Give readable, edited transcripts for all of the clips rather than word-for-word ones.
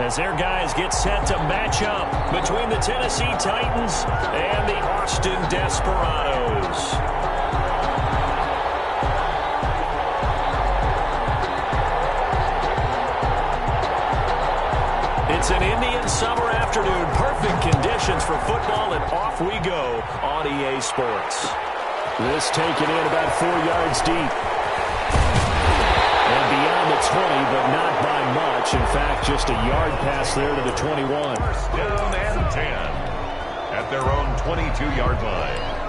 as their guys get set to match up between the Tennessee Titans and the Austin Desperados. It's an Indian summer afternoon. Perfect conditions for football, and off we go on EA Sports. This taken in about 4 yards deep. And beyond the 20, but not by much. In fact, just a yard pass there to the 21. First down and 10 at their own 22-yard line.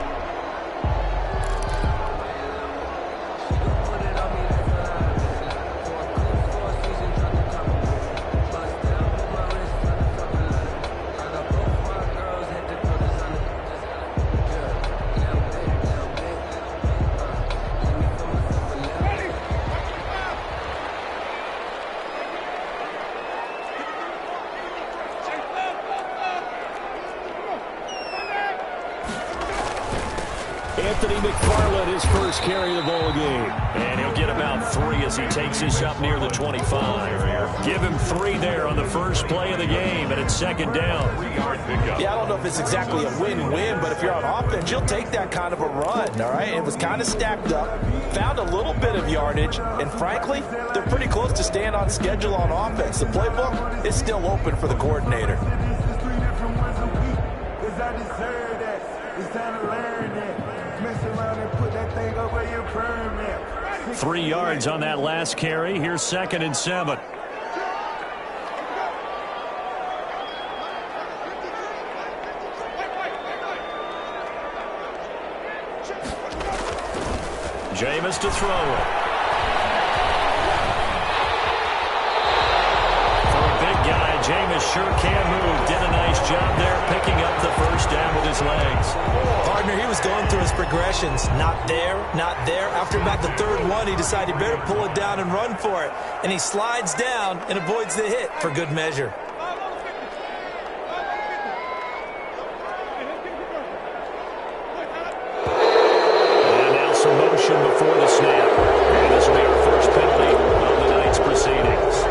His first carry of the ball game. And he'll get about 3 as he takes this up near the 25. Give him 3 there on the first play of the game, and it's second down. Yeah, I don't know if it's exactly a win-win, but if you're on offense, you'll take that kind of a run, all right? It was kind of stacked up, found a little bit of yardage, and frankly, they're pretty close to staying on schedule on offense. The playbook is still open for the coordinator. It's time to learn that. Mess around and put that thing over your permit. 3 yards on that last carry. Here's second and 7. Jameis to throw it. For a big guy, Jameis sure can move. Did a nice job there picking up the first down with his legs. Partner, he was going through his progressions. Not there, not there. After about the third one, he decided he better pull it down and run for it. And he slides down and avoids the hit for good measure. And now some motion before the snap. And this will be our first penalty of the night's proceedings.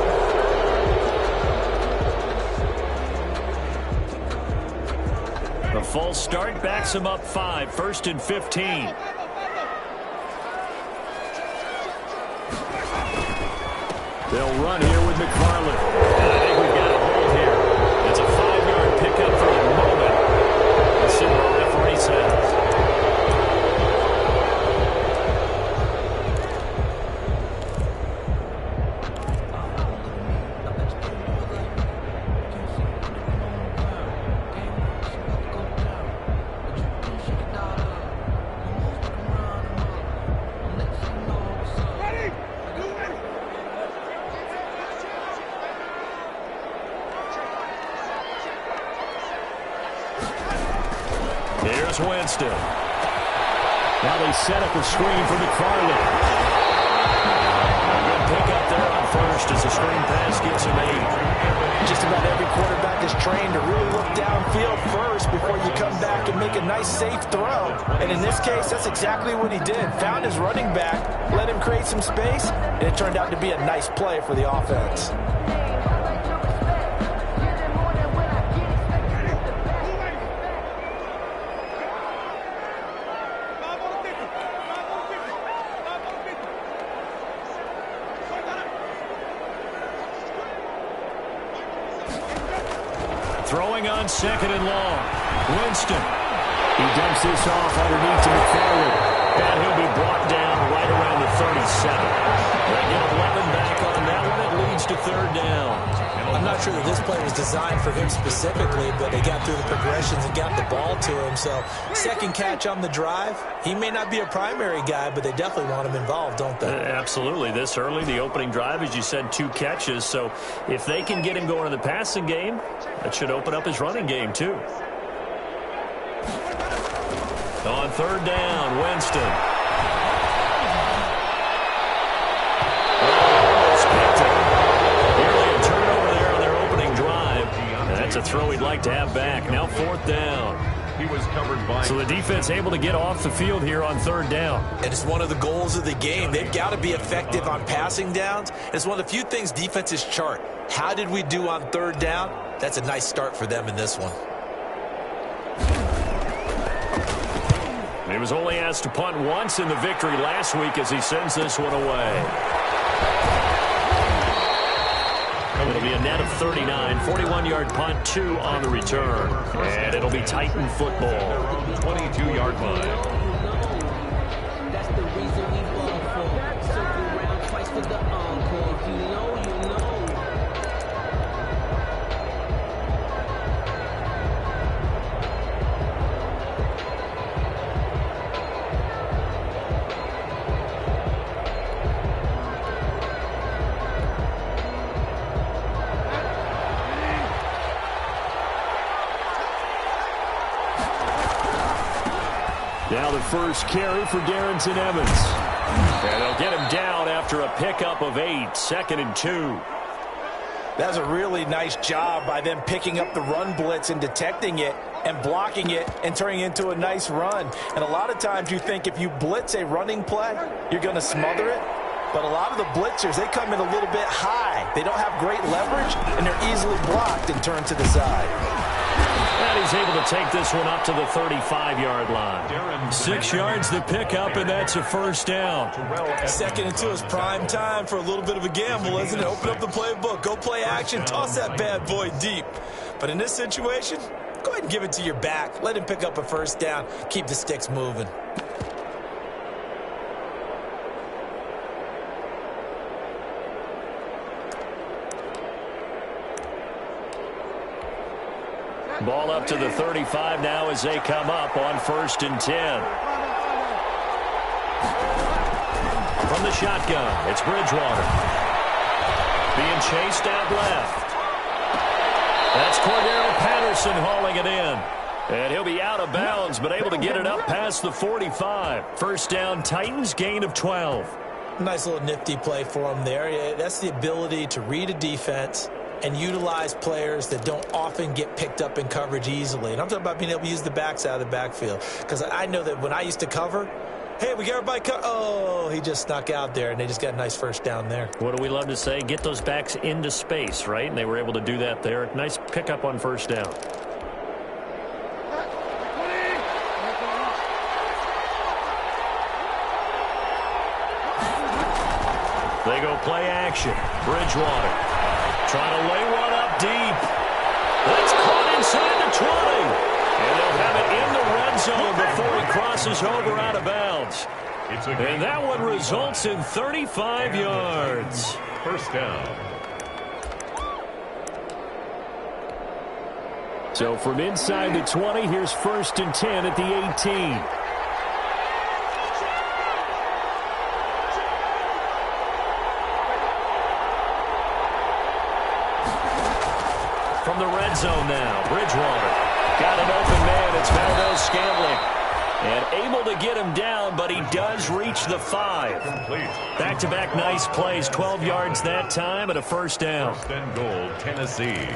The false start backs him up 5, first and 15. They'll run here with McFarland. And I think we've got a hold here. It's a 5-yard pickup for the moment. Let's see what the referee says. Here's Winston. Now they set up a screen for McFarland. A good pickup there on first as the screen pass gets him 8. Just about every quarterback is trained to really look downfield first before you come back and make a nice, safe throw. And in this case, that's exactly what he did. Found his running back, let him create some space, and it turned out to be a nice play for the offense. Throwing on second and long. Winston. He dumps this off underneath to McFarland. And he'll be brought down right around the 37. They get 11 back on that one. It leads to third down. I'm not sure that this play was designed for him specifically, but they got through the progressions and got the ball to him. So second catch on the drive. He may not be a primary guy, but they definitely want him involved, don't they? Absolutely. This early, the opening drive, as you said, 2 catches. So if they can get him going in the passing game, that should open up his running game too. On third down, Winston. Nearly a turnover there on their opening drive. And that's a throw he'd like to have back. Now fourth down. He was covered by... So the defense able to get off the field here on third down. And it's one of the goals of the game. They've got to be effective on passing downs. It's one of the few things defenses chart. How did we do on third down? That's a nice start for them in this one. He was only asked to punt once in the victory last week as he sends this one away. It'll be a net of 39, 41-yard punt, 2 on the return. And it'll be Titan football. 22-yard line. That's the reason we ball for. Circle around twice for the encore. If you know, you know. Now the first carry for Darrington Evans. And they'll get him down after a pickup of 8, 2nd and 2. That's a really nice job by them picking up the run blitz and detecting it and blocking it and turning it into a nice run. And a lot of times you think if you blitz a running play, you're going to smother it. But a lot of the blitzers, they come in a little bit high. They don't have great leverage, and they're easily blocked and turned to the side. And he's able to take this one up to the 35-yard line. 6 yards the pickup, and that's a first down. 2nd and 2 is prime time for a little bit of a gamble, isn't it? Open up the playbook, go play action, toss that bad boy deep. But in this situation, go ahead and give it to your back. Let him pick up a first down. Keep the sticks moving. Ball up to the 35 now as they come up on 1st and 10. From the shotgun, it's Bridgewater. Being chased out left. That's Cordero Patterson hauling it in. And he'll be out of bounds, but able to get it up past the 45. First down, Titans, gain of 12. Nice little nifty play for him there. That's the ability to read a defense and utilize players that don't often get picked up in coverage easily. And I'm talking about being able to use the backs out of the backfield. Because I know that when I used to cover, hey, we got everybody oh, he just snuck out there, and they just got a nice first down there. What do we love to say? Get those backs into space, right? And they were able to do that there. Nice pickup on first down. They go play action. Bridgewater. Trying to lay one up deep. That's caught inside the 20. And they'll have it in the red zone before he crosses over out of bounds. And that one results in 35 yards. First down. So from inside the 20, here's 1st and 10 at the 18. From the red zone now, Bridgewater. Got an open man. It's Valdez-Scantling. And able to get him down, but he does reach the 5. Complete. Back-to-back nice plays, 12 yards that time, and a first down. 1st and goal, Tennessee.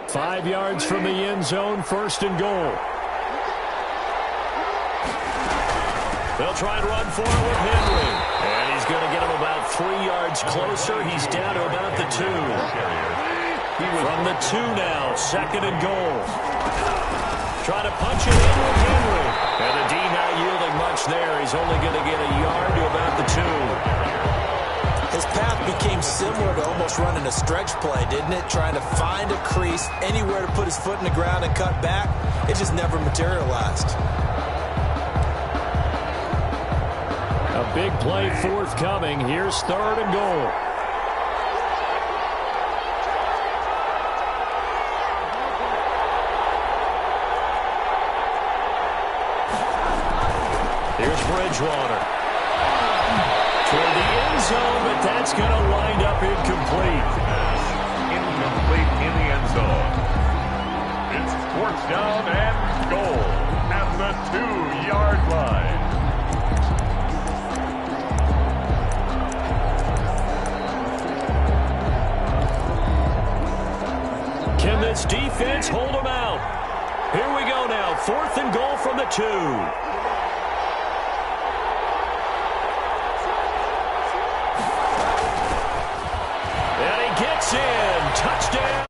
5 yards from the end zone, 1st and goal. They'll try and run for it with Henry. And he's going to get him about 3 yards closer. He's down to about the 2. From the 2 now, 2nd and goal. Trying to punch it in with Henry. And the D not yielding much there. He's only going to get a yard to about the 2. His path became similar to almost running a stretch play, didn't it? Trying to find a crease, anywhere to put his foot in the ground and cut back. It just never materialized. A big play forthcoming. Here's 3rd and goal. Here's Bridgewater. Toward the end zone, but that's going to wind up incomplete. Incomplete in the end zone. It's 4th down and goal at the 2-yard line. Can this Giants defense hold them out. Here we go now. 4th and goal from the 2. And he gets in. Touchdown.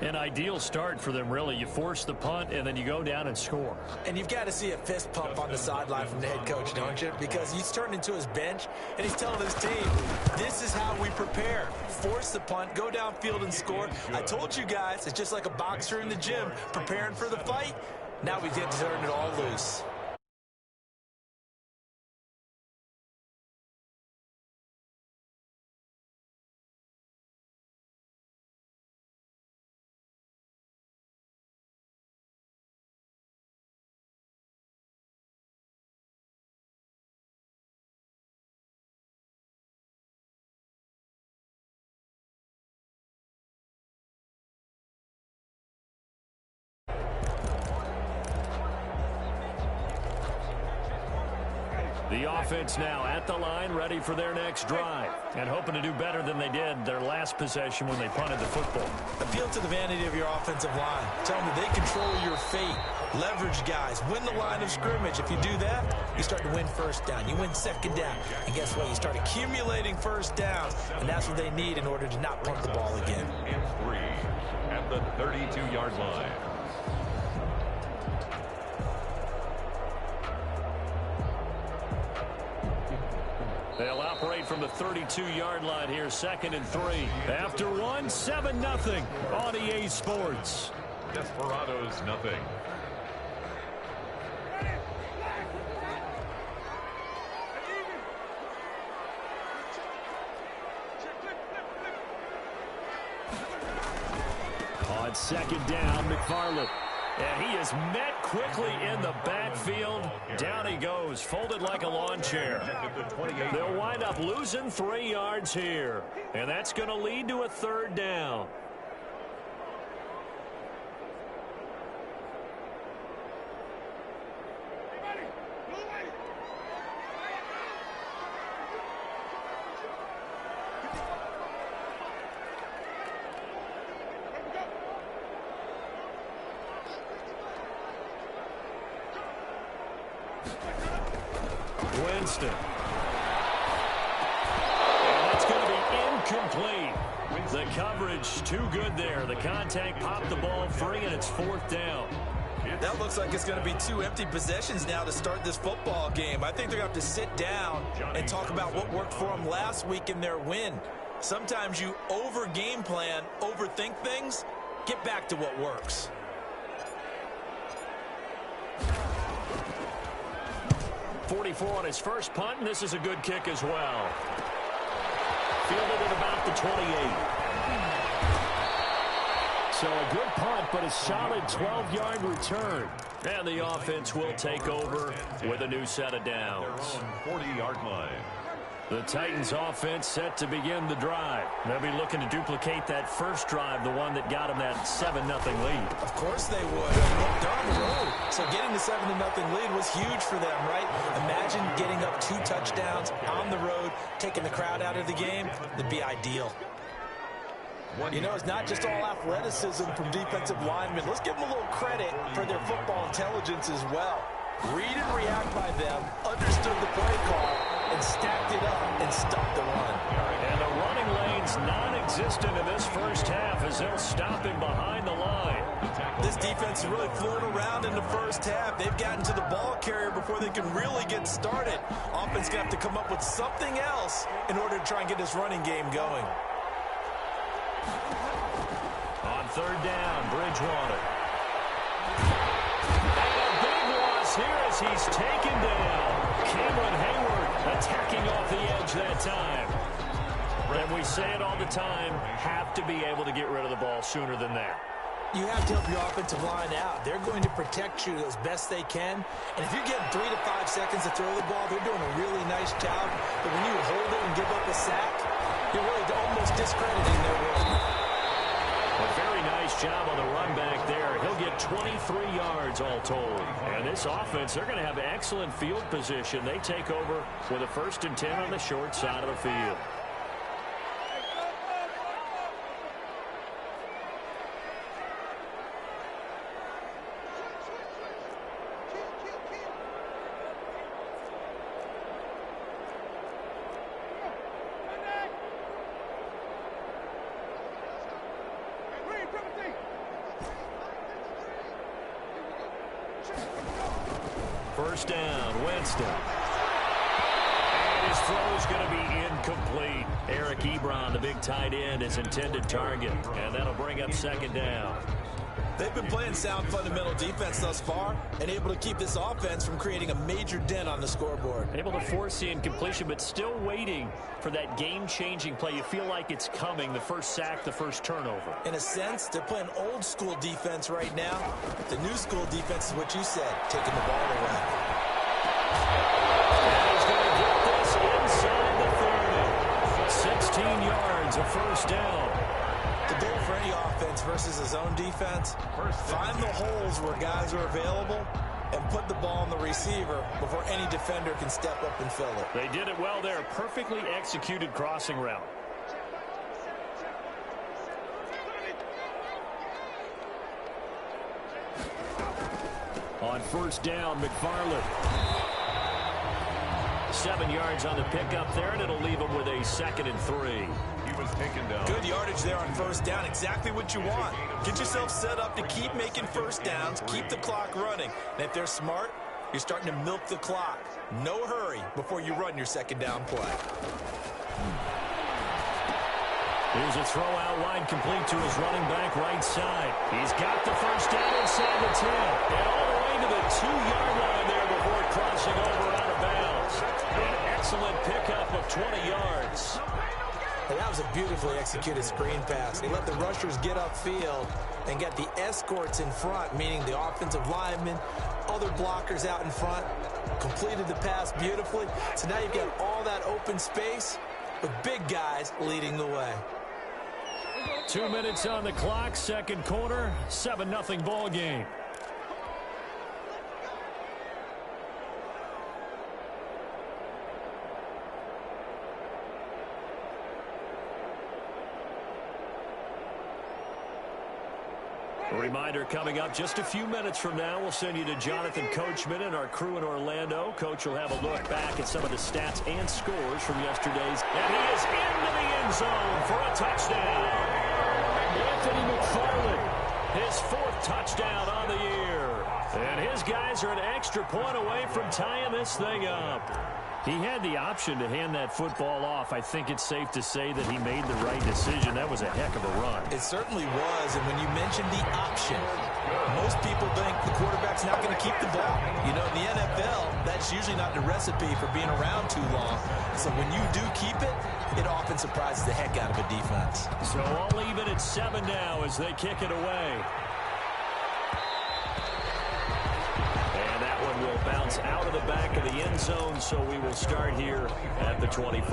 An ideal start for them, really. You force the punt, and then you go down and score. And you've got to see a fist pump on the sideline from the head coach, don't you? Because he's turned into his bench, and he's telling his team, this is how we prepare. Force the punt, go downfield and score. I told you guys, it's just like a boxer in the gym preparing for the fight. Now we get to turn it all loose. The offense now at the line, ready for their next drive, and hoping to do better than they did their last possession when they punted the football. Appeal to the vanity of your offensive line. Tell them that they control your fate. Leverage guys. Win the line of scrimmage. If you do that, you start to win first down. You win second down. And guess what? You start accumulating first downs, and that's what they need in order to not punt the ball again. And 3 at the 32-yard line. They'll operate from the 32-yard line here, 2nd and 3. After 1, 7-0 on EA Sports. Desperados, nothing. On 2nd down, McFarland. And he is met quickly in the backfield. Down he goes, folded like a lawn chair. They'll wind up losing 3 yards here. And that's going to lead to a 3rd down. Winston. And that's going to be incomplete. The coverage too good there. The contact popped the ball free, and it's 4th down. That looks like it's going to be 2 empty possessions now to start this football game. I think they're going to have to sit down and talk about what worked for them last week in their win. Sometimes you over-game plan, overthink things. Get back to what works. .44 on his first punt, and this is a good kick as well. Fielded at about the 28. So a good punt, but a solid 12-yard return. And the offense will take over with a new set of downs. 40-yard line. The Titans offense set to begin the drive. They'll be looking to duplicate that first drive, the one that got them that 7-0 lead. Of course they would. Look, they're on the road. So getting the 7-0 lead was huge for them, right? Imagine getting up 2 touchdowns on the road, taking the crowd out of the game. That'd be ideal. You know, it's not just all athleticism from defensive linemen. Let's give them a little credit for their football intelligence as well. Read and react by them, understood the play call, and stacked it up and stopped the run. And the running lane's non-existent in this first half as they'll stop him behind the line. This defense is really flown around in the first half. They've gotten to the ball carrier before they can really get started. Offense going to have to come up with something else in order to try and get this running game going. On 3rd down, Bridgewater. And a big loss here as he's taken down. Cameron Hayward attacking off the edge that time. And we say it all the time, have to be able to get rid of the ball sooner than that. You have to help your offensive line out. They're going to protect you as best they can. And if you're getting 3 to 5 seconds to throw the ball, they're doing a really nice job. But when you hold it and give up a sack, you're really almost discrediting their work. A very nice nice job on the run back there. He'll get 23 yards all told. And this offense, they're going to have excellent field position. They take over with a 1st and 10 on the short side of the field. First down, Winston. And his throw is going to be incomplete. Eric Ebron, the big tight end, his intended target. And that'll bring up 2nd down. They've been playing sound fundamental defense thus far and able to keep this offense from creating a major dent on the scoreboard. Able to force the incompletion, but still waiting for that game-changing play. You feel like it's coming, the first sack, the first turnover. In a sense, they're playing old school defense right now. The new school defense is what you said, taking the ball away. And he's going to get this inside the 30. 16 yards, a 1st down. The goal for any offense versus his own defense, find the holes where guys are available and put the ball on the receiver before any defender can step up and fill it. They did it well there. Perfectly executed crossing route. On 1st down, McFarland. 7 yards on the pickup there, and it'll leave him with a 2nd and 3. He was taken down. Good yardage there on 1st down. Exactly what you want. Get yourself set up to keep making 1st downs, keep the clock running. And if they're smart, you're starting to milk the clock. No hurry before you run your 2nd down play. Here's a throw out wide, complete to his running back right side. He's got the 1st down inside the 10. And all the way to the 2-yard line there before crossing over out of bounds. An excellent pickup of 20 yards. And that was a beautifully executed screen pass. They let the rushers get upfield and get the escorts in front, meaning the offensive linemen, other blockers out in front, completed the pass beautifully. So now you've got all that open space with big guys leading the way. 2 minutes on the clock, 2nd quarter, 7-0 ball game. A reminder coming up just a few minutes from now, we'll send you to Jonathan Coachman and our crew in Orlando. Coach will have a look back at some of the stats and scores from yesterday's. And he is into the end zone for a touchdown. Anthony McFarland, his 4th touchdown on the year. And his guys are an extra point away from tying this thing up. He had the option to hand that football off. I think it's safe to say that he made the right decision. That was a heck of a run. It certainly was, and when you mentioned the option, most people think the quarterback's not going to keep the ball. You know, in the NFL, that's usually not the recipe for being around too long. So when you do keep it, it often surprises the heck out of a defense. So all even at 7 now as they kick it away. Will bounce out of the back of the end zone, so we will start here at the 25.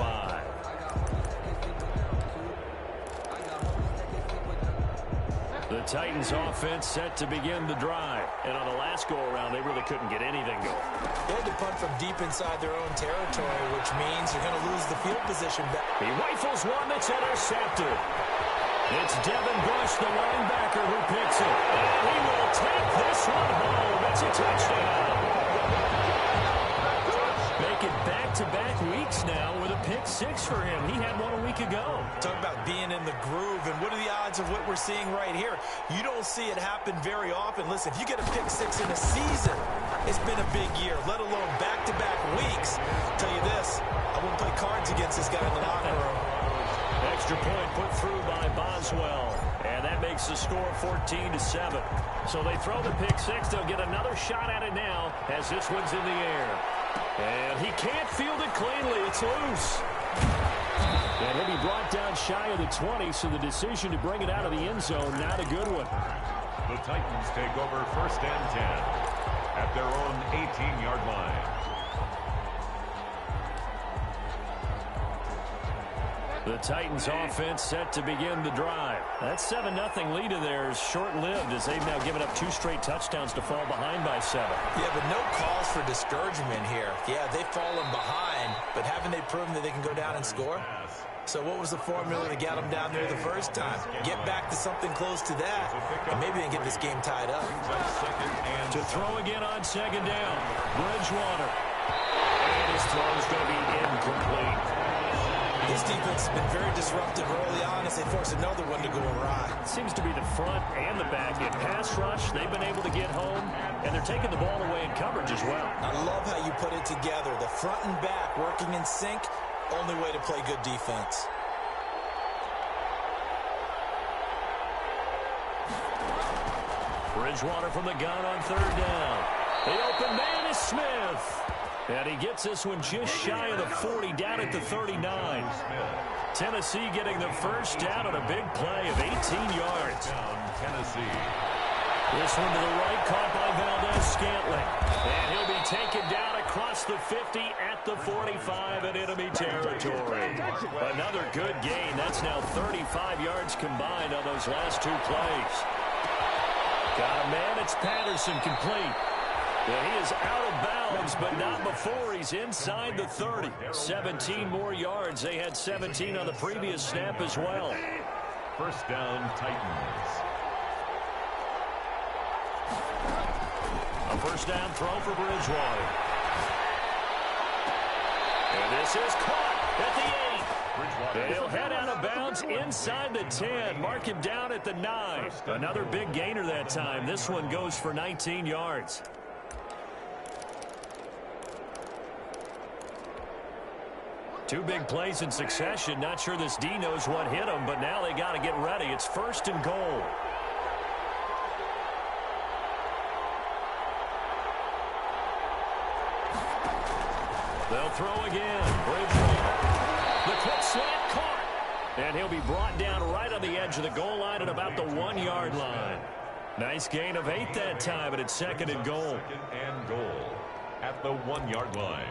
The Titans offense set to begin the drive. And on the last go-around, they really couldn't get anything going. They had to punt from deep inside their own territory, which means you're going to lose the field position back. He rifles one that's intercepted. It's Devin Bush, the linebacker, who picks it. And he will take this one home. It's a touchdown. Making back-to-back weeks now with a pick 6 for him. He had one a week ago. Talk about being in the groove, and what are the odds of what we're seeing right here? You don't see it happen very often. Listen, if you get a pick 6 in a season, it's been a big year, let alone back-to-back weeks. I'll tell you this, I wouldn't play cards against this guy in the locker room. Extra point put through by Boswell. And that makes the score 14-7. So they throw the pick 6. They'll get another shot at it now as this one's in the air. And he can't field it cleanly. It's loose. And he'll be brought down shy of the 20, so the decision to bring it out of the end zone, not a good one. The Titans take over 1st and 10 at their own 18-yard line. The Titans offense set to begin the drive. That 7-0 lead in there is short-lived as they've now given up 2 straight touchdowns to fall behind by 7. Yeah, but no cause for discouragement here. Yeah, they've fallen behind, but haven't they proven that they can go down and score? So what was the formula to get them down there the first time? Get back to something close to that, and maybe they can get this game tied up. To throw again on 2nd down, Bridgewater. And his throw is going to be incomplete. This defense has been very disruptive early on as they force another one to go awry. Seems to be the front and the back. In pass rush, they've been able to get home, and they're taking the ball away in coverage as well. I love how you put it together. The front and back working in sync, only way to play good defense. Bridgewater from the gun on 3rd down. The open man is Smith. And he gets this one just shy of the 40, down at the 39. Tennessee getting the first down on a big play of 18 yards. Tennessee. This one to the right, caught by Valdez-Scantling. And he'll be taken down across the 50 at the 45 in enemy territory. Another good gain. That's now 35 yards combined on those last 2 plays. Got a man. It's Patterson, complete. Yeah, he is out of bounds, but not before he's inside the 30. 17 more yards. They had 17 on the previous snap as well. First down, Titans. A first down throw for Bridgewater. And this is caught at the 8. He'll head out of bounds inside the 10. Mark him down at the 9. Another big gainer that time. This one goes for 19 yards. Two big plays in succession. Not sure this D knows what hit him, but now they got to get ready. It's 1st and goal. They'll throw again. Bridgewater. The quick slant caught. And he'll be brought down right on the edge of the goal line at about the 1-yard line. Nice gain of 8 that time, and it's 2nd and goal. 2nd and goal at the 1-yard line.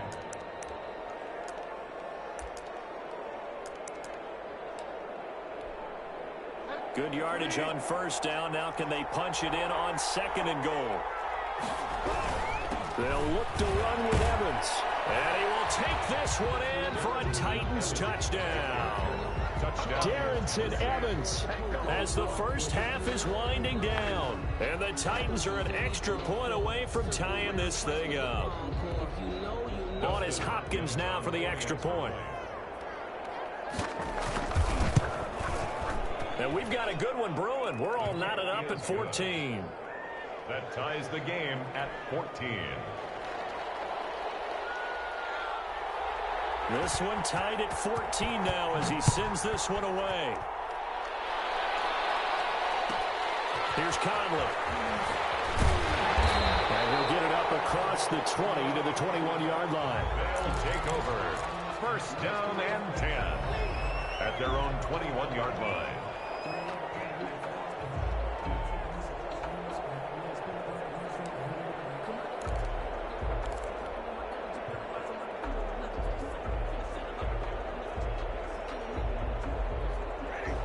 Good yardage on 1st down. Now can they punch it in on 2nd and goal? They'll look to run with Evans. And he will take this one in for a Titans touchdown. Darrington Evans as the first half is winding down. And the Titans are an extra point away from tying this thing up. On is Hopkins now for the extra point. And we've got a good one brewing. We're all knotted up at 14. That ties the game at 14. This one tied at 14 now as he sends this one away. Here's Conley. And he'll get it up across the 20 to the 21-yard line. They'll take over. First down and 10 at their own 21-yard line.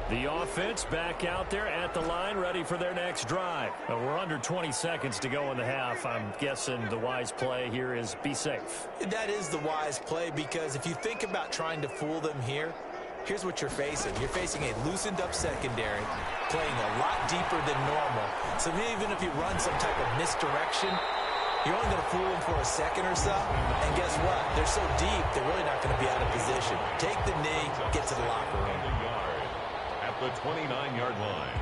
The offense back out there at the line, ready for their next drive. We're under 20 seconds to go in the half. I'm guessing the wise play here is be safe. That is the wise play, because if you think about trying to fool them here, here's what you're facing. You're facing a loosened up secondary, playing a lot deeper than normal. So even if you run some type of misdirection, you're only going to fool them for a second or so. And guess what? They're so deep, they're really not going to be out of position. Take the knee, get to the locker room. At the 29-yard line.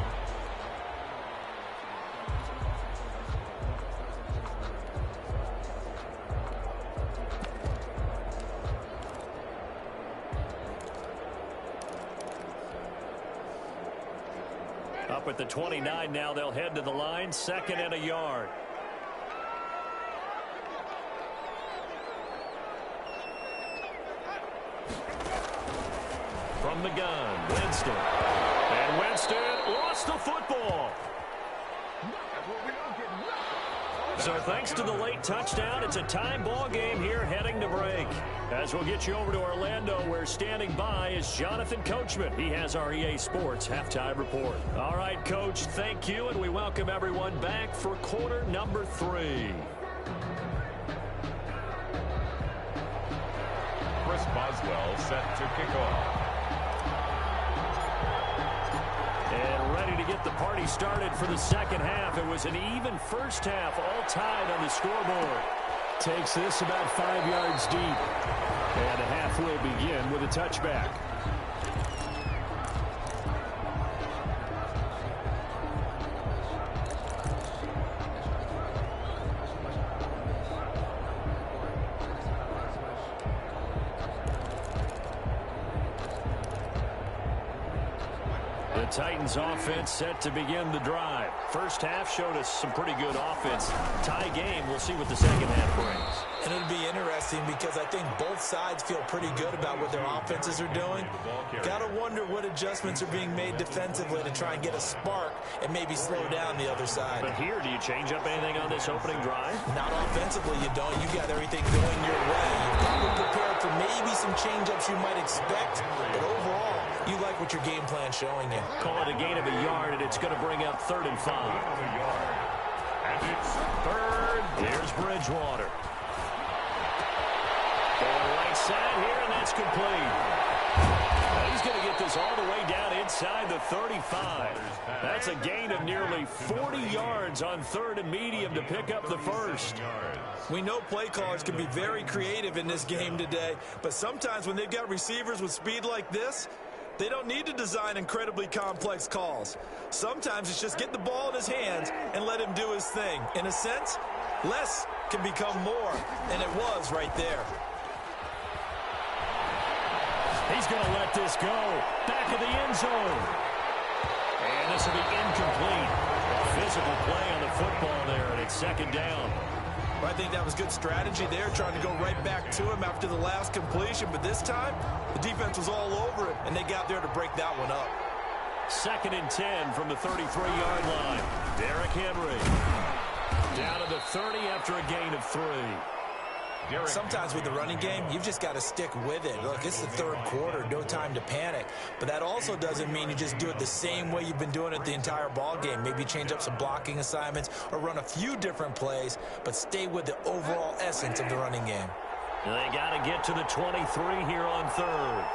Up at the 29 now, they'll head to the line, 2nd and a yard. From the gun, Winston. And Winston lost the football. So thanks to the late touchdown, it's a time ball game here heading to break. As we'll get you over to Orlando, where standing by is Jonathan Coachman. He has our EA Sports halftime report. All right, Coach, thank you, and we welcome everyone back for quarter number 3. Chris Boswell set to kick off. And ready to get the party started for the second half. It was an even first half, all tied on the scoreboard. Takes this about 5 yards deep. And the half will begin with a touchback. The Titans offense set to begin the drive. First half showed us some pretty good offense. Tie game. We'll see what the second half brings. And it'll be interesting because I think both sides feel pretty good about what their offenses are doing. Got to wonder what adjustments are being made defensively to try and get a spark and maybe slow down the other side. But here, do you change up anything on this opening drive? Not offensively, you don't. You got everything going your way. You're probably prepared for maybe some change-ups you might expect, but overall, you like what your game plan's showing you. Call it a gain of a yard, and it's going to bring up 3rd and 5. And it's 3rd. Here's Bridgewater. Going right side here, and that's complete. Now he's going to get this all the way down inside the 35. That's a gain of nearly 40 yards on 3rd and medium to pick up the first. We know play callers can be very creative in this game today, but sometimes when they've got receivers with speed like this, they don't need to design incredibly complex calls. Sometimes it's just get the ball in his hands and let him do his thing. In a sense, less can become more, and it was right there. He's going to let this go. Back of the end zone. And this will be incomplete. A physical play on the football there, and it's 2nd down. Well, I think that was good strategy there, trying to go right back to him after the last completion. But this time, the defense was all over it, and they got there to break that one up. 2nd and 10 from the 33-yard line. Derrick Henry. Down to the 30 after a gain of 3. Sometimes with the running game, you've just got to stick with it. Look, it's the 3rd quarter, no time to panic. But that also doesn't mean you just do it the same way you've been doing it the entire ball game. Maybe change up some blocking assignments or run a few different plays, but stay with the overall essence of the running game. They got to get to the 23 here on 3rd.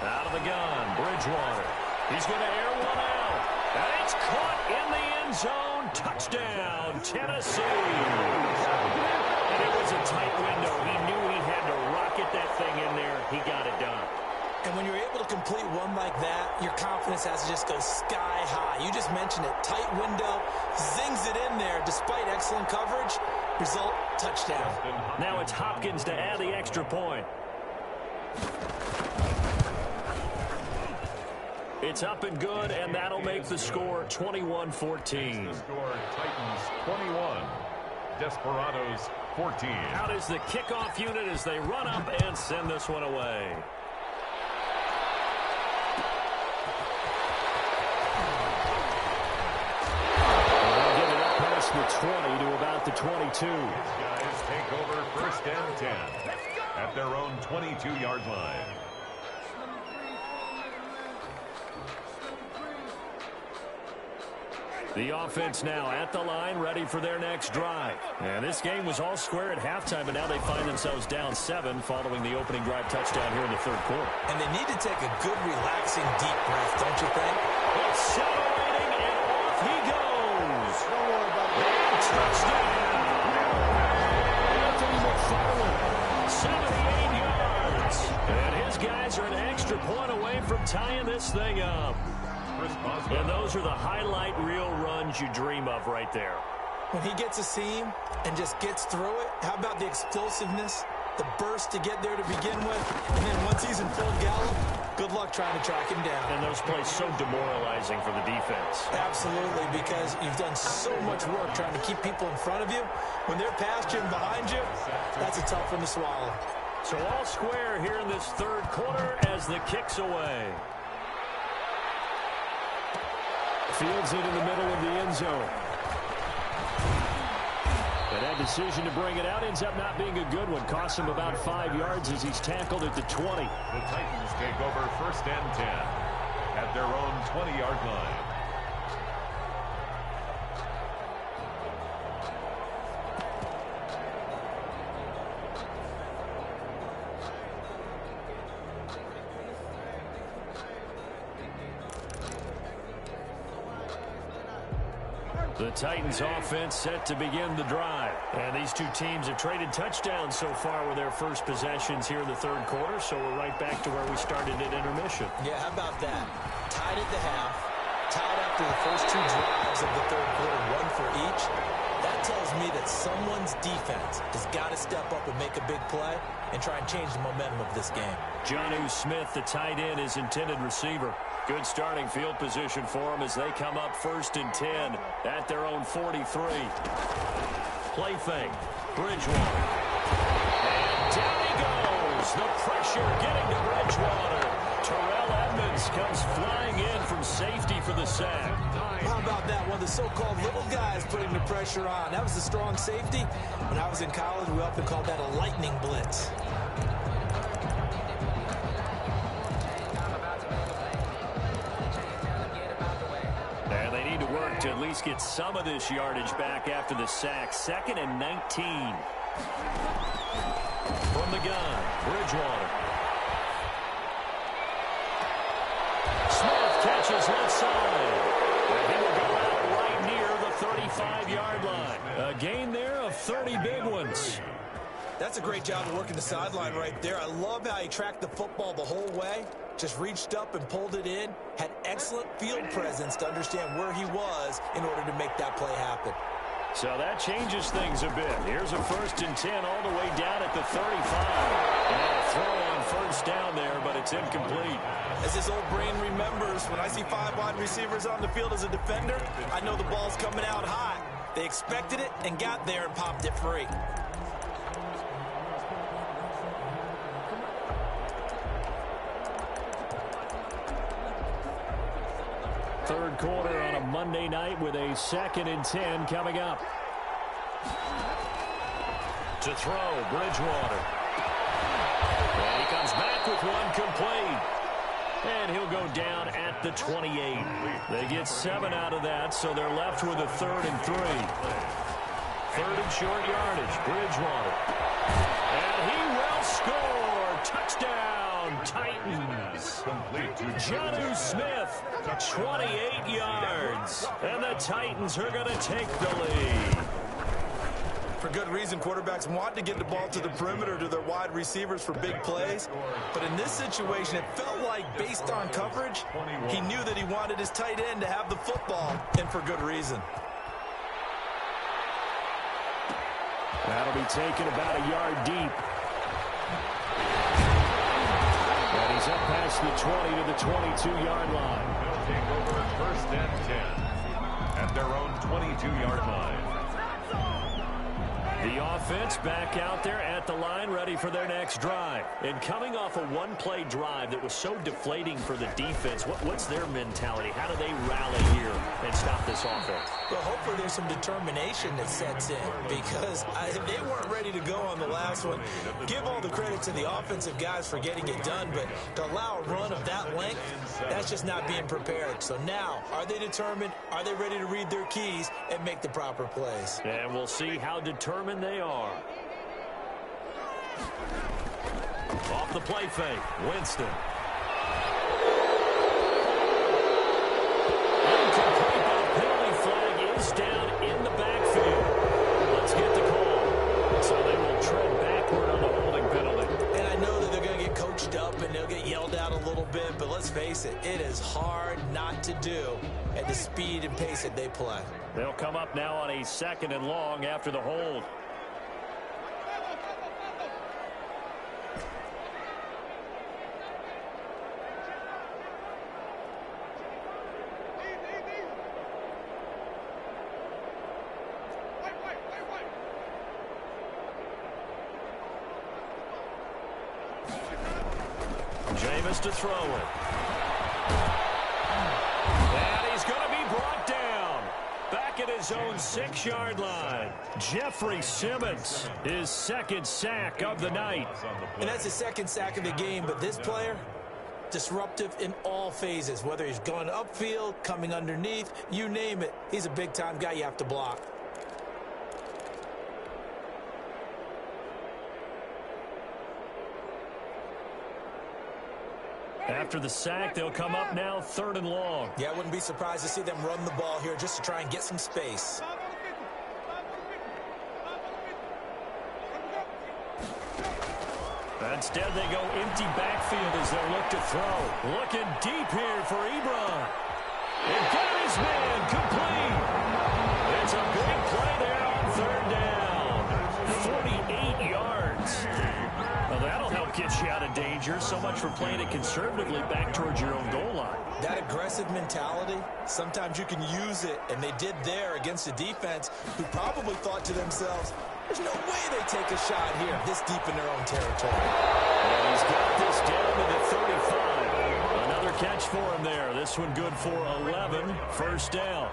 Out of the gun, Bridgewater. He's going to air one out. And it's caught in the end zone. Touchdown, Tennessee. And it was a tight window. He knew he had to rocket that thing in there. He got it done. And when you're able to complete one like that, your confidence has to just go sky high. You just mentioned it. Tight window, zings it in there despite excellent coverage. Result, touchdown. Now it's Hopkins to add the extra point. It's up and good, and that'll make the score 21-14. Score Titans 21, Desperados 14. Out is the kickoff unit as they run up and send this one away. They'll get it up past the 20 to about the 22. These guys take over 1st and 10 at their own 22-yard line. The offense now at the line, ready for their next drive. And this game was all square at halftime, but now they find themselves down 7 following the opening drive touchdown here in the 3rd quarter. And they need to take a good, relaxing, deep breath, don't you think? Accelerating, and off he goes. And touchdown. Anthony McFarland, 78 yards. And his guys are an extra point away from tying this thing up. And those are the highlight reel runs you dream of right there. When he gets a seam and just gets through it, how about the explosiveness, the burst to get there to begin with, and then once he's in full gallop, good luck trying to track him down. And those plays so demoralizing for the defense. Absolutely, because you've done so much work trying to keep people in front of you. When they're past you and behind you, that's a tough one to swallow. So all square here in this 3rd quarter as the kick's away. fields it in the middle of the end zone. And that decision to bring it out ends up not being a good one. Costs him about 5 yards as he's tackled at the 20. The Titans take over 1st and 10 at their own 20-yard line. The Titans offense set to begin the drive. And these two teams have traded touchdowns so far with their first possessions here in the third quarter, so we're right back to where we started at intermission. Yeah, how about that? Tied at the half, tied after the first 2 drives of the third quarter, 1 for each. That tells me that someone's defense has got to step up and make a big play and try and change the momentum of this game. Jonnu Smith, the tight end, is intended receiver. Good starting field position for them as they come up 1st and 10 at their own 43. Play fake. Bridgewater. And down he goes. The pressure getting to Bridgewater. Terrell Edmonds comes flying in from safety for the sack. How about that? One of the so-called little guys putting the pressure on. That was a strong safety. When I was in college, we often called that a lightning blitz. And they need to work to at least get some of this yardage back after the sack. 2nd and 19. From the gun, Bridgewater. Smith catches left side. And he will go out right near the 35-yard line. A gain there of 30 big ones. That's a great job of working the sideline right there. I love how he tracked the football the whole way. Just reached up and pulled it in. Had excellent field presence to understand where he was in order to make that play happen. So that changes things a bit. Here's a 1st and 10 all the way down at the 35. And a throw on 1st down there, but it's incomplete. As his old brain remembers, when I see 5 wide receivers on the field as a defender, I know the ball's coming out high. They expected it and got there and popped it free. Third quarter on a Monday night with a 2nd and 10 coming up. To throw, Bridgewater. And he comes back with one complete. And he'll go down at the 28. They get 7 out of that, so they're left with a 3rd and 3. 3rd and short yardage, Bridgewater. And he will score. Touchdown, Titans. Jonnu Smith, 28 yards. And the Titans are going to take the lead. For good reason, quarterbacks want to get the ball to the perimeter to their wide receivers for big plays. But in this situation, it felt like, based on coverage, he knew that he wanted his tight end to have the football, and for good reason. That'll be taken about a yard deep. And he's up past the 20 to the 22-yard line. They'll take over 1st and 10 at their own 22-yard line. The offense back out there at the line, ready for their next drive. And coming off a one-play drive that was so deflating for the defense, what's their mentality? How do they rally here and stop this offense? Well, hopefully there's some determination that sets in, because if they weren't ready to go on the last one, give all the credit to the offensive guys for getting it done, but to allow a run of that length, that's just not being prepared. So now, are they determined? Are they ready to read their keys and make the proper plays? And we'll see how determined they are. Off the play fake, Winston. Incomplete, but a penalty flag is down in the backfield. Let's get the call. So they will tread backward on the holding penalty. And I know that they're going to get coached up and they'll get yelled at a little bit, but let's face it, it is hard not to do at the speed and pace that they play. They'll come up now on a 2nd and long after the hold. Jameis to throw it. And he's going to be brought his own 6-yard line. Jeffrey Simmons, his second sack of the night. And that's his second sack of the game, but this player, disruptive in all phases, whether he's going upfield, coming underneath, you name it. He's a big-time guy you have to block. After the sack, they'll come up now 3rd and long. Yeah, I wouldn't be surprised to see them run the ball here just to try and get some space. Instead, they go empty backfield as they look to throw. Looking deep here for Ebron. And got his man complete. It's a big play there on 3rd down. 48 yards. Well, that'll help get you out of danger. So much for playing it conservatively back towards your own goal line. That aggressive mentality, sometimes you can use it, and they did there against a defense who probably thought to themselves, there's no way they take a shot here this deep in their own territory. And he's got this down to the 35. Another catch for him there. This one good for 11. 1st down.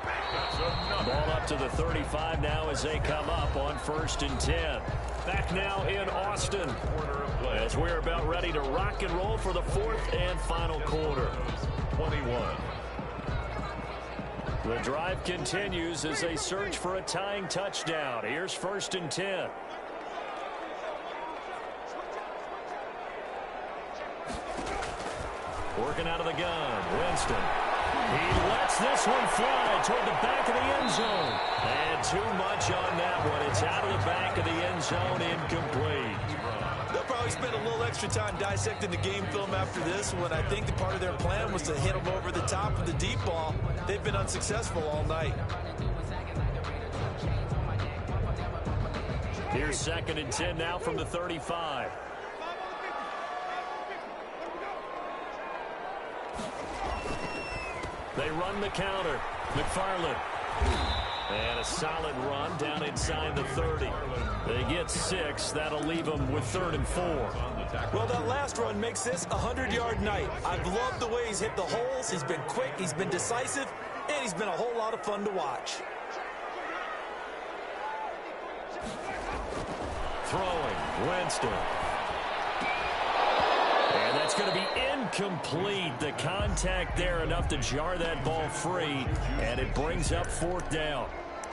Ball up to the 35 now as they come up on 1st and 10. Back now in Austin as we're about ready to rock and roll for the 4th and final quarter. 21. The drive continues as they search for a tying touchdown. Here's 1st and 10. Working out of the gun, Winston. He lets this one fly toward the back of the end zone. And too much on that one. It's out of the back of the end zone, incomplete. They'll probably spend a little extra time dissecting the game film after this one. I think the part of their plan was to hit them over the top of the deep ball. They've been unsuccessful all night. Here's 2nd and 10 now from the 35. They run the counter. McFarland. And a solid run down inside the 30. They get 6. That'll leave them with 3rd and 4. Well, that last run makes this a 100-yard night. I've loved the way he's hit the holes. He's been quick. He's been decisive. And he's been a whole lot of fun to watch. Throwing. Winston. And that's going to be incomplete. The contact there enough to jar that ball free. And it brings up 4th down.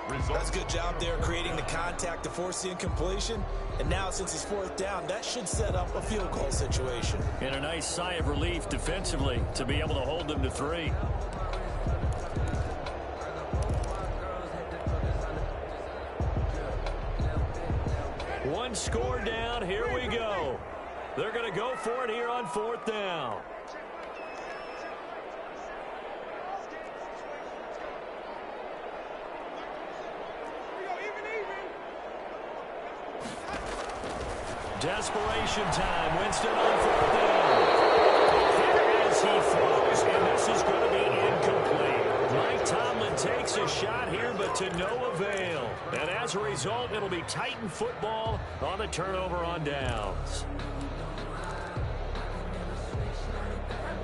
That's a good job there creating the contact to force the incompletion. And now since it's 4th down, that should set up a field goal situation. And a nice sigh of relief defensively to be able to hold them to 3. One score down. Here we go. They're going to go for it here on 4th down. Desperation time. Winston on 4th down. Here as he throws, and this is going to be incomplete. Mike Tomlin takes a shot here, but to no avail. And as a result, it'll be Titan football on the turnover on downs.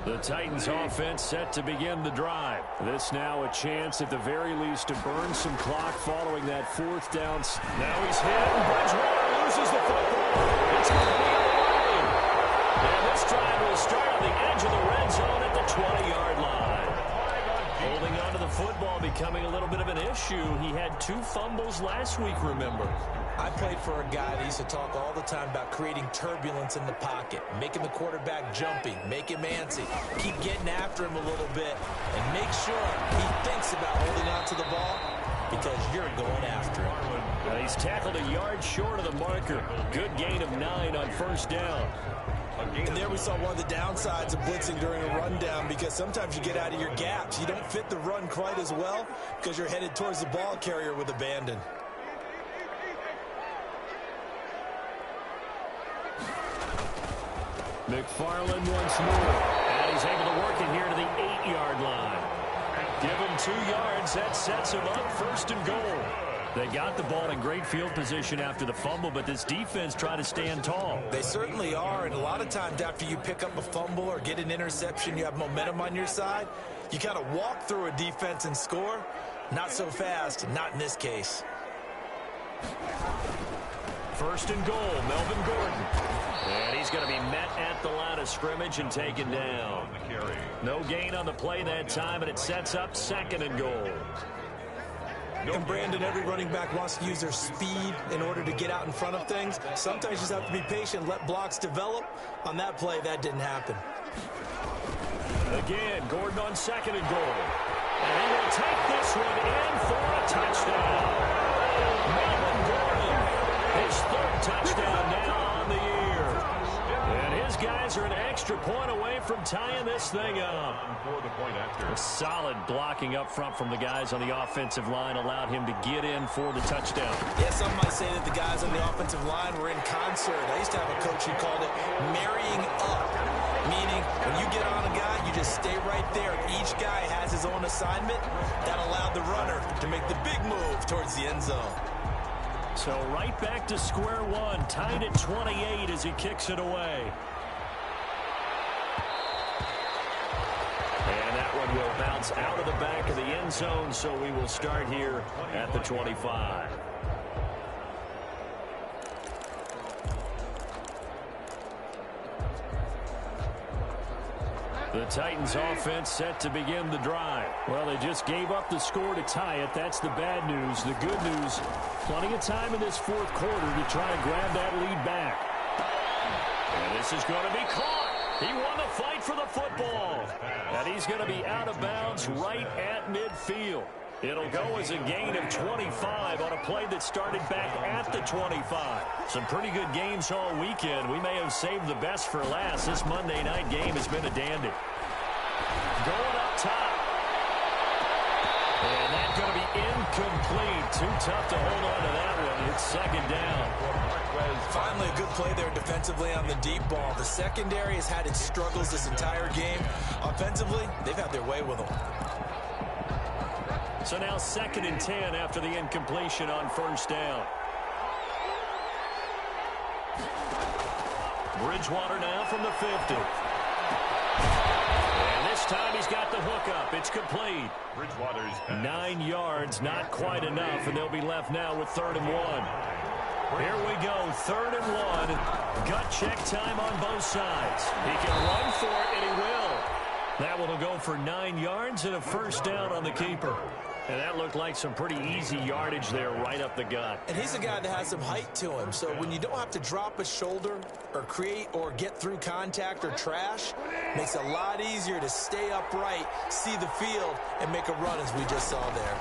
The Titans offense set to begin the drive. This now a chance at the very least to burn some clock following that 4th down. Now he's hit, and Bridgewater loses the football. It's going to be away. And this drive will start on the edge of the red zone at the 20-yard line. Holding on to the football becoming a little bit of an issue. He had 2 fumbles last week, remember. I played for a guy that used to talk all the time about creating turbulence in the pocket, making the quarterback jumpy, make him antsy, keep getting after him a little bit, and make sure he thinks about holding on to the ball because you're going after him. He's tackled a yard short of the marker. Good gain of 9 on 1st down. And there we saw one of the downsides of blitzing during a rundown because sometimes you get out of your gaps. You don't fit the run quite as well because you're headed towards the ball carrier with abandon. McFarland once more. And he's able to work it here to the 8-yard line. Give him 2 yards. That sets him up 1st and goal. They got the ball in great field position after the fumble, but this defense tried to stand tall. They certainly are, and a lot of times after you pick up a fumble or get an interception, you have momentum on your side. You kind of walk through a defense and score. Not so fast, not in this case. First and goal, Melvin Gordon. And he's going to be met at the line of scrimmage and taken down. No gain on the play that time, and it sets up second and goal. And Brandon, every running back wants to use their speed in order to get out in front of things. Sometimes you just have to be patient, let blocks develop. On that play, that didn't happen. Again, Gordon on second and goal. And he will take this one in for a touchdown. Melvin Gordon, his third touchdown now on the year. And his guys are an extra point away from tying this thing up. A solid blocking up front from the guys on the offensive line allowed him to get in for the touchdown. Yeah, some might say that the guys on the offensive line were in concert. I used to have a coach who called it marrying up, meaning when you get on a guy, you just stay right there. Each guy has his own assignment. That allowed the runner to make the big move towards the end zone. So right back to square one, tied at 28 as he kicks it away. And that one will bounce out of the back of the end zone, so we will start here at the 25. The Titans offense set to begin the drive. Well, they just gave up the score to tie it. That's the bad news. The good news, plenty of time in this fourth quarter to try to grab that lead back. And this is going to be caught. He won the fight for the football. And he's going to be out of bounds right at midfield. It'll go as a gain of 25 on a play that started back at the 25. Some pretty good games all weekend. We may have saved the best for last. This Monday night game has been a dandy. Going up top. And that's going to be incomplete. Too tough to hold on to that one. It's second down. Finally, a good play there defensively on the deep ball. The secondary has had its struggles this entire game. Offensively, they've had their way with them. So now 2nd and 10 after the incompletion on first down. Bridgewater now from the 50. And this time he's got the hookup. It's complete. Bridgewater's 9 yards, not quite enough, and they'll be left now with 3rd and 1. Here we go, 3rd and 1. Gut check time on both sides. He can run for it, and he will. That one will go for 9 yards and a first down on the keeper. And that looked like some pretty easy yardage there right up the gut. And he's a guy that has some height to him. So when you don't have to drop a shoulder or create or get through contact or trash, makes it a lot easier to stay upright, see the field, and make a run as we just saw there.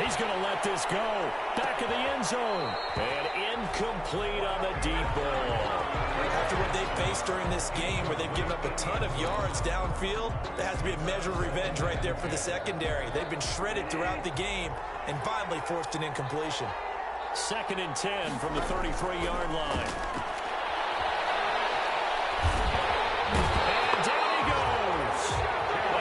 He's going to let this go. Back of the end zone. And incomplete on the deep ball. After what they've faced during this game where they've given up a ton of yards downfield, there has to be a measure of revenge right there for the secondary. They've been shredded throughout the game and finally forced an incompletion. 2nd and 10 from the 33-yard line. And down he goes.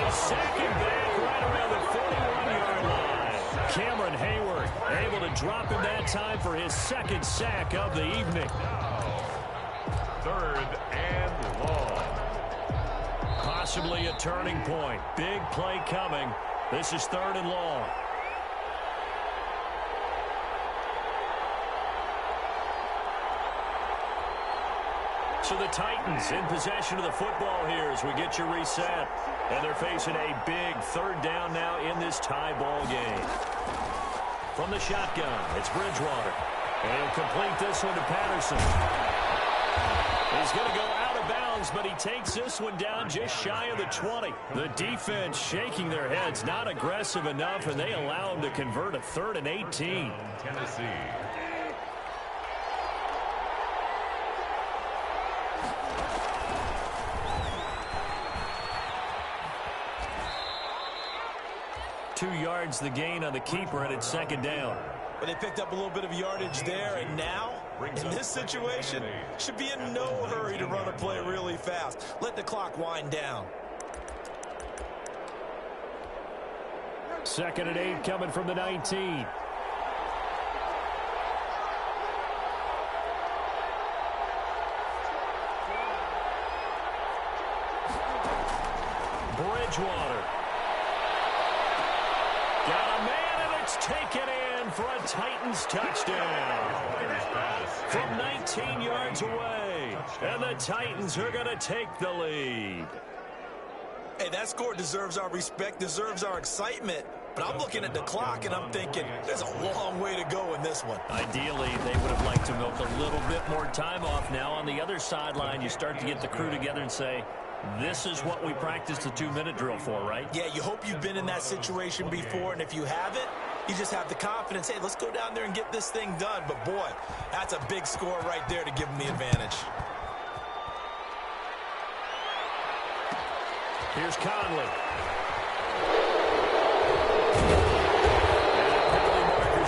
A second back right around the 41-yard line. Cameron Hayward able to drop him that time for his 2nd sack of the evening. 3rd and long. Possibly a turning point. Big play coming. This is 3rd and long. So the Titans in possession of the football here as we get you reset. And they're facing a big 3rd down now in this tie ball game. From the shotgun, it's Bridgewater. And he'll complete this one to Patterson. He's going to go out of bounds, but he takes this one down just shy of the 20. The defense shaking their heads, not aggressive enough, and they allow him to convert a 3rd and 18. Tennessee. Two yards the gain on the keeper, and it's 2nd down. But they picked up a little bit of yardage there, and now, in this situation, should be in no hurry to run a play really fast. Let the clock wind down. 2nd and 8 coming from the 19. Bridgewater. Got a man, and it's taken in for a Titans touchdown. From 19 yards away. And the Titans are going to take the lead. Hey, that score deserves our respect, deserves our excitement. But I'm looking at the clock, and I'm thinking, there's a long way to go in this one. Ideally, they would have liked to milk a little bit more time off. Now on the other sideline, you start to get the crew together and say, this is what we practiced the 2-minute drill for, right? Yeah, you hope you've been in that situation before, and if you haven't, you just have the confidence, hey, let's go down there and get this thing done. But, boy, that's a big score right there to give them the advantage. Here's Conley.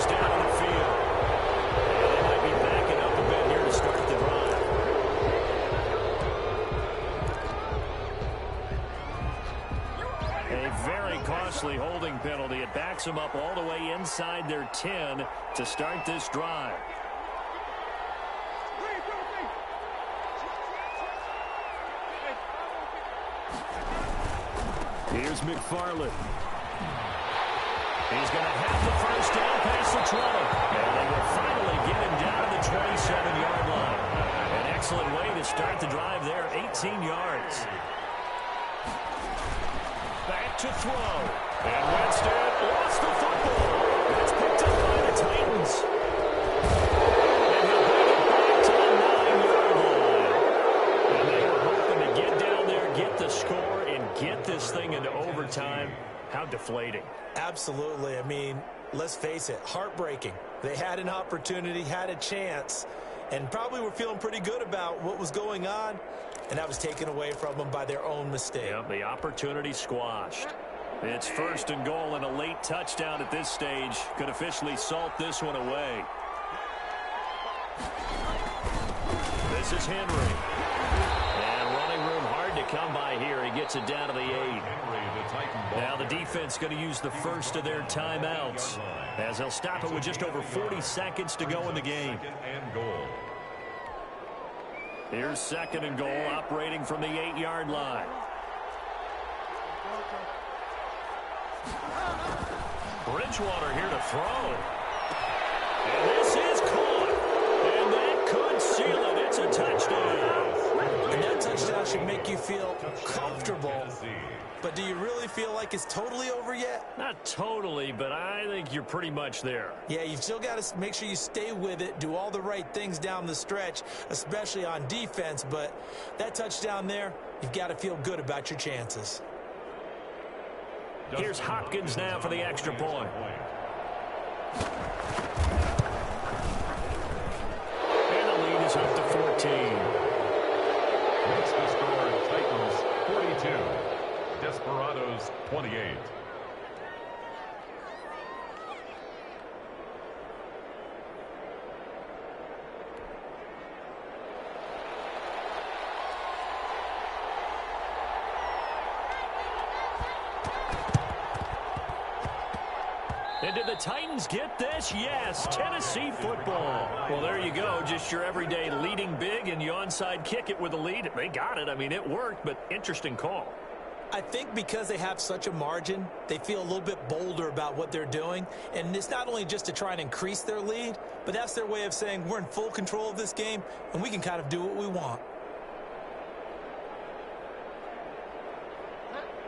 Down on the field. And they might be backing up a bit here to start the drive. A very costly holding penalty. It backs them up all the way inside their 10 to start this drive. Here's McFarland. He's going to have the first down past the 20. And they will finally get him down to the 27-yard line. An excellent way to start the drive there, 18 yards. Back to throw. And Winston lost the football. It's picked up by the Titans. And he'll bring it back to the 9-yard line. And they were hoping to get down there, get the score, and get this thing into overtime. How deflating. Absolutely. I mean, let's face it, heartbreaking. They had an opportunity, had a chance, and probably were feeling pretty good about what was going on, and that was taken away from them by their own mistake. Yep, the opportunity squashed. It's 1st and goal, and a late touchdown at this stage could officially salt this one away. This is Henry. And running room hard to come by here. He gets it down to the 8. Now the defense going to use the first of their timeouts as they'll stop it with just over 40 seconds to go in the game. Here's 2nd and goal, operating from the 8-yard line. Bridgewater here to throw. And this is caught. And that could seal it. It's a touchdown. And that touchdown should make you feel comfortable. But do you really feel like it's totally over yet? Not totally, but I think you're pretty much there. Yeah, you've still got to make sure you stay with it, do all the right things down the stretch, especially on defense. But that touchdown there, you've got to feel good about your chances. Here's Hopkins now for the extra point. And the lead is up to 14. What's the score? Titans 42. Desperados 28. And did the Titans get this? Yes, Tennessee football. Well, there you go. Just your everyday leading big, and you onside kick it with a lead. They got it. I mean, it worked, but interesting call. I think because they have such a margin, they feel a little bit bolder about what they're doing. And it's not only just to try and increase their lead, but that's their way of saying we're in full control of this game, and we can kind of do what we want.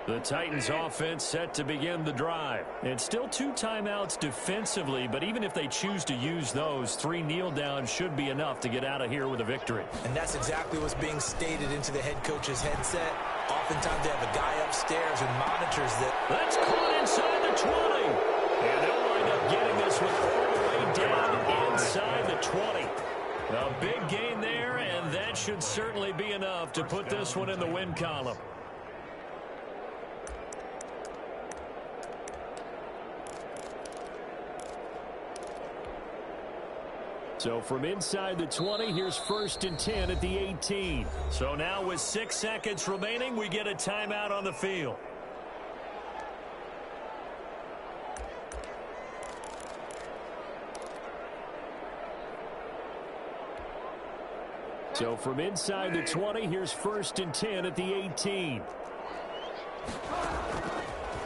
The Titans offense set to begin the drive. It's still 2 timeouts defensively, but even if they choose to use those, 3 kneel downs should be enough to get out of here with a victory. And that's exactly what's being stated into the head coach's headset. Oftentimes they have a guy upstairs who monitors that. That's caught inside the 20. And they'll wind up getting this one all the way down inside the 20. A big gain there, and that should certainly be enough to put this one in the win column. So from inside the 20, here's 1st and 10 at the 18. So now with 6 seconds remaining, we get a timeout on the field. So from inside the 20, here's 1st and 10 at the 18.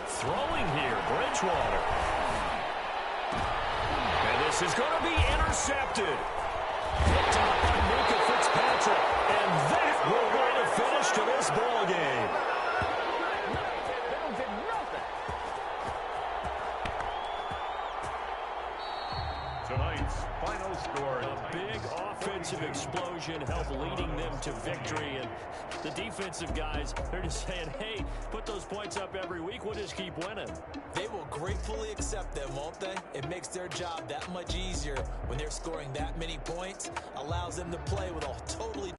Throwing here, Bridgewater. This is going to be intercepted. Picked up by Minka Fitzpatrick. And that will bring a finish to this ball game. Tonight's final score. A big offensive explosion helped leading them to victory. And the defensive guys, they're just saying, hey, put those points up every week. We'll just keep winning. They will gratefully accept them, won't they? It makes their job that much easier when they're scoring that many points. Allows them to play with a totally